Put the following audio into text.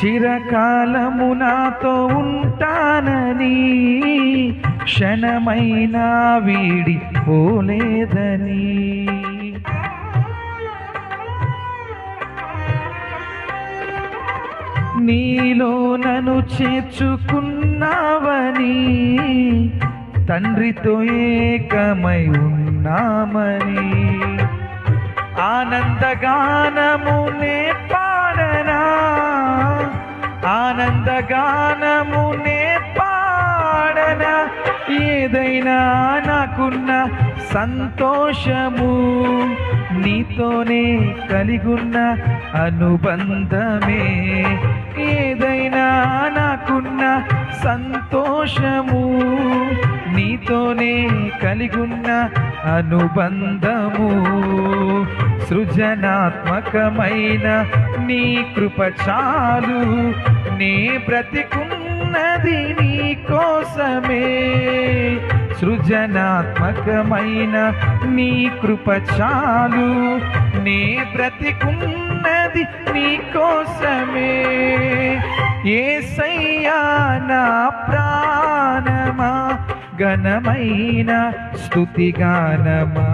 చిరకాలము నాతో ఉంటానని, క్షణమైనా వీడి పోలేదని. నీలో నన్ను చేర్చుకున్నావని, తండ్రితో ఏకమై ఉన్నామని. ఆనందగానము నే పాడనా, ఆనందగానము నే పాడనా. ఏదైనా నాకున్న సంతోషము, నీతోనే కలిగున్న అనుబంధమే. ఏదైనా నాకున్న సంతోషము, నీతోనే కలిగున్న అనుబంధము. సృజనాత్మకమైన నీ కృప చాలు, నే బ్రతికున్నది నీ కోసమే. సృజనాత్మకమైన నీ కృప చాలు, నే బ్రతికున్నది నీ కోసమే. యేసయ్యా నా ప్రాణమా, ఘనమైన స్తుతిగానమా.